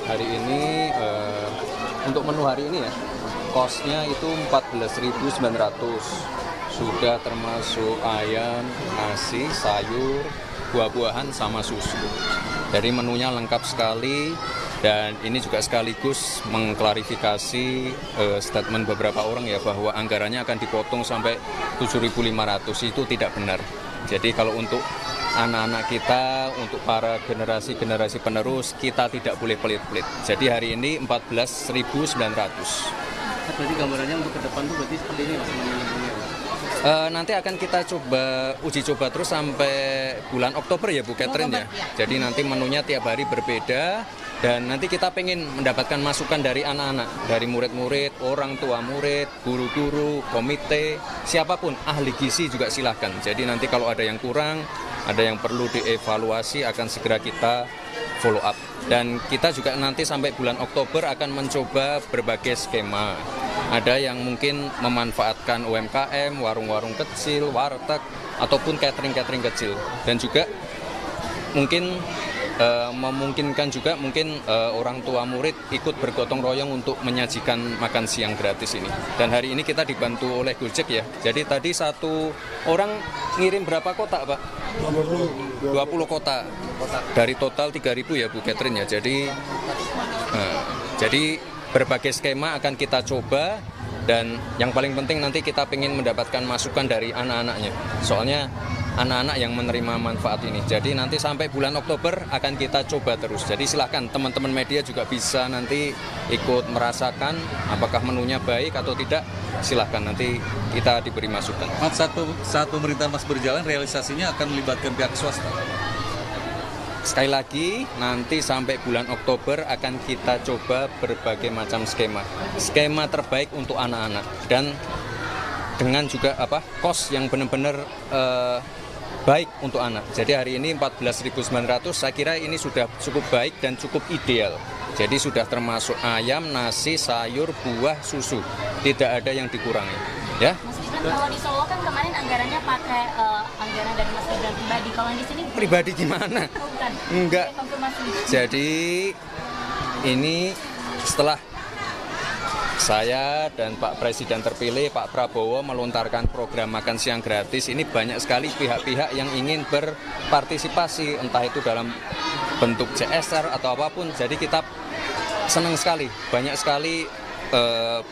hari ini untuk menu hari ini ya, kosnya itu 14.900. Sudah termasuk ayam, nasi, sayur, buah-buahan sama susu. Jadi menunya lengkap sekali. Dan ini juga sekaligus mengklarifikasi statement beberapa orang ya, bahwa anggarannya akan dipotong sampai 7.500. Itu tidak benar. Jadi kalau untuk anak-anak kita, untuk para generasi-generasi penerus, kita tidak boleh pelit-pelit. Jadi hari ini 14.900. Berarti gambarannya untuk ke depan tuh berarti seperti ini Mas? Nanti akan kita coba uji coba terus sampai bulan Oktober ya Bu Catherine ya. Jadi nanti menunya tiap hari berbeda, dan nanti kita pengen mendapatkan masukan dari anak-anak, dari murid-murid, orang tua murid, guru-guru, komite, siapapun, ahli gizi juga silahkan. Jadi nanti kalau ada yang kurang, ada yang perlu dievaluasi, akan segera kita follow up. Dan kita juga nanti sampai bulan Oktober akan mencoba berbagai skema. Ada yang mungkin memanfaatkan UMKM, warung-warung kecil, warteg, ataupun catering-catering kecil. Dan juga mungkin memungkinkan juga mungkin orang tua murid ikut bergotong royong untuk menyajikan makan siang gratis ini. Dan hari ini kita dibantu oleh Gojek ya. Jadi tadi satu orang ngirim berapa kotak Pak? 20 kotak. Dari total 3.000 ya Bu Catherine ya. Jadi berbagai skema akan kita coba, dan yang paling penting nanti kita ingin mendapatkan masukan dari anak-anaknya. Soalnya anak-anak yang menerima manfaat ini. Jadi nanti sampai bulan Oktober akan kita coba terus. Jadi silahkan teman-teman media juga bisa nanti ikut merasakan apakah menunya baik atau tidak. Silahkan, nanti kita diberi masukan. Saat pemerintahan Mas berjalan, realisasinya akan melibatkan pihak swasta. Sekali lagi, nanti sampai bulan Oktober akan kita coba berbagai macam skema. Skema terbaik untuk anak-anak, dan dengan juga kos yang benar-benar baik untuk anak. Jadi hari ini 14.900, saya kira ini sudah cukup baik dan cukup ideal. Jadi sudah termasuk ayam, nasi, sayur, buah, susu. Tidak ada yang dikurangi. Ya. Kalau di Solo kan kemarin anggarannya pakai anggaran dari Mas Gibran pribadi. Kalau di sini pribadi gimana? Oh, bukan. Enggak. Jadi ini setelah saya dan Pak Presiden terpilih, Pak Prabowo, melontarkan program makan siang gratis, ini banyak sekali pihak-pihak yang ingin berpartisipasi, entah itu dalam bentuk CSR atau apapun. Jadi kita senang sekali, banyak sekali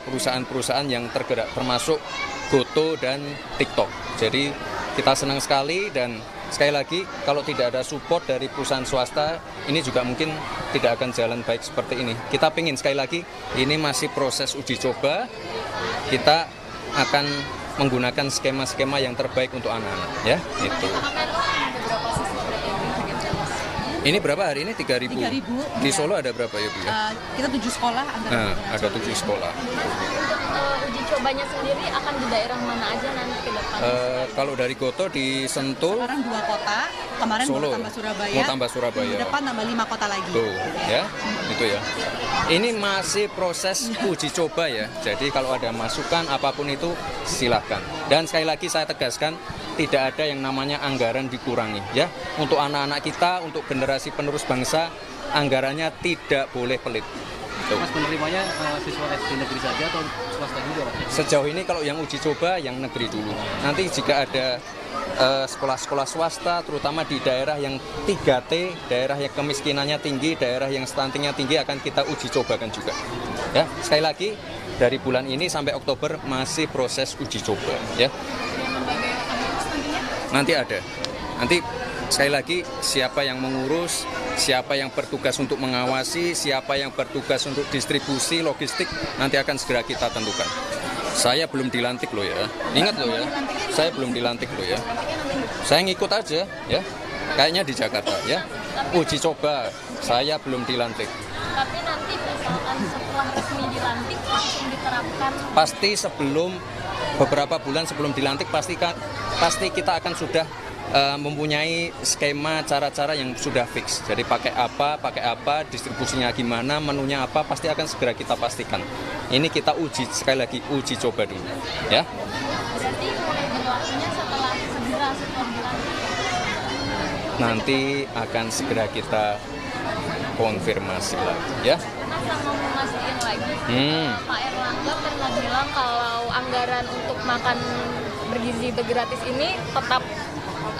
perusahaan-perusahaan yang tergerak, termasuk Goto dan TikTok. Jadi kita senang sekali, dan sekali lagi kalau tidak ada support dari perusahaan swasta, ini juga mungkin tidak akan jalan baik seperti ini. Kita pengen sekali lagi, ini masih proses uji coba, kita akan menggunakan skema-skema yang terbaik untuk anak-anak ya, itu. Ini berapa hari ini? 3.000. Di Solo ada berapa ya Bu ya? Kita 7 sekolah. Ada 7 sekolah. Uji cobanya sendiri akan di daerah mana aja nanti ke depan? Kalau dari Goto di Sentul. Sekarang 2 kota. Kemarin Solo. mau tambah Surabaya. Mau tambah Surabaya. Minggu depan tambah 5 kota lagi. Tuh, ya, itu ya. Ini masih proses uji coba ya. Jadi kalau ada masukan apapun itu silakan. Dan sekali lagi saya tegaskan, tidak ada yang namanya anggaran dikurangi ya. Untuk anak-anak kita, untuk generasi penerus bangsa, anggarannya tidak boleh pelit. Tuh. Mas penerimanya siswa SD negeri saja atau swasta juga Pak? Sejauh ini kalau yang uji coba yang negeri dulu. Nanti jika ada sekolah-sekolah swasta, terutama di daerah yang 3T, daerah yang kemiskinannya tinggi, daerah yang stuntingnya tinggi, akan kita uji cobakan juga. Ya, sekali lagi dari bulan ini sampai Oktober masih proses uji coba. Ya. Nanti ada. Nanti sekali lagi siapa yang mengurus, siapa yang bertugas untuk mengawasi, siapa yang bertugas untuk distribusi, logistik, nanti akan segera kita tentukan. Saya belum dilantik loh ya. Ingat loh ya. Saya belum dilantik loh ya. Saya ngikut aja ya. Kayaknya di Jakarta ya. Uji coba. Saya belum dilantik. Tapi nanti misalkan setelah resmi dilantik langsung diterapkan. Pasti sebelum beberapa bulan sebelum dilantik pasti kita akan sudah mempunyai skema cara-cara yang sudah fix. Jadi pakai apa, distribusinya gimana, menunya apa, pasti akan segera kita pastikan. Ini kita uji, sekali lagi uji coba dulu, ya. Berarti mulai berlakunya setelah dilantik. Nanti akan segera kita konfirmasi lagi ya. Sama mau mastiin lagi, Pak Erlangga pernah bilang kalau anggaran untuk makan bergizi bergratis ini tetap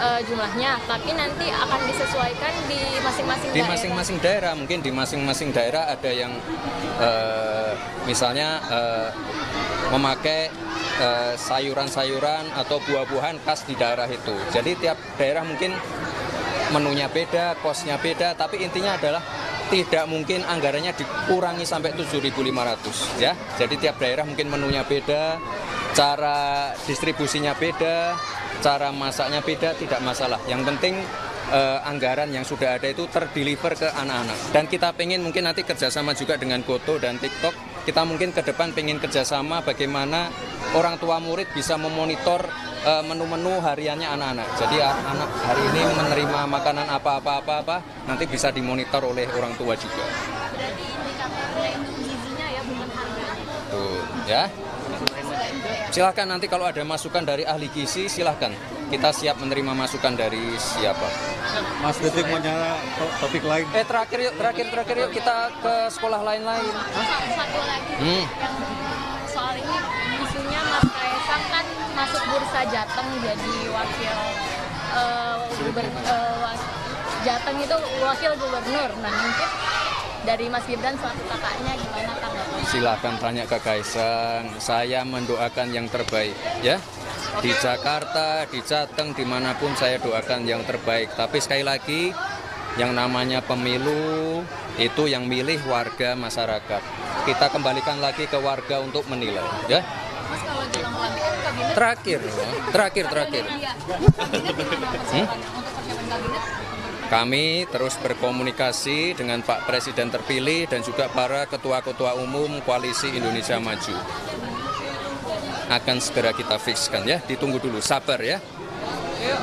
jumlahnya, tapi nanti akan disesuaikan di masing-masing Di daerah. masing-masing daerah, mungkin di masing-masing daerah ada yang misalnya memakai sayuran-sayuran atau buah-buahan khas di daerah itu. Jadi tiap daerah mungkin menunya beda, kosnya beda, tapi intinya adalah tidak mungkin anggarannya dikurangi sampai 7.500 ya. Jadi tiap daerah mungkin menunya beda, cara distribusinya beda, cara masaknya beda, tidak masalah. Yang penting anggaran yang sudah ada itu terdeliver ke anak-anak. Dan kita pengen mungkin nanti kerjasama juga dengan Goto dan TikTok. Kita mungkin ke depan pengen kerjasama bagaimana orang tua murid bisa memonitor menu-menu hariannya anak-anak. Jadi anak hari ini menerima makanan apa, nanti bisa dimonitor oleh orang tua juga. Berarti indikatornya itu gizinya ya, bukan harganya. Tuh, ya. Silahkan nanti kalau ada masukan dari ahli gizi, silahkan. Kita siap menerima masukan dari siapa. Mas Detik mau nyala topik lain. Terakhir yuk kita ke sekolah lain-lain. Satu lagi Hmm. yang soal ini, isunya Mas Kaisang kan masuk bursa Jateng jadi wakil Jateng itu wakil gubernur. Nah mungkin dari Mas Gibran selaku kakaknya gimana tanggapannya? Silakan tanya ke Kaisang. Saya mendoakan yang terbaik, ya. Di Jakarta, di Jateng, dimanapun saya doakan yang terbaik. Tapi sekali lagi, yang namanya pemilu itu yang milih warga masyarakat. Kita kembalikan lagi ke warga untuk menilai, ya. Mas kalau jelang pelantikan kabinet Terakhir. Iya. Kabinet gimana persiapannya untuk persiapan kabinet? Kami terus berkomunikasi dengan Pak Presiden terpilih dan juga para ketua-ketua umum Koalisi Indonesia Maju. Akan segera kita fixkan ya, ditunggu dulu, sabar ya.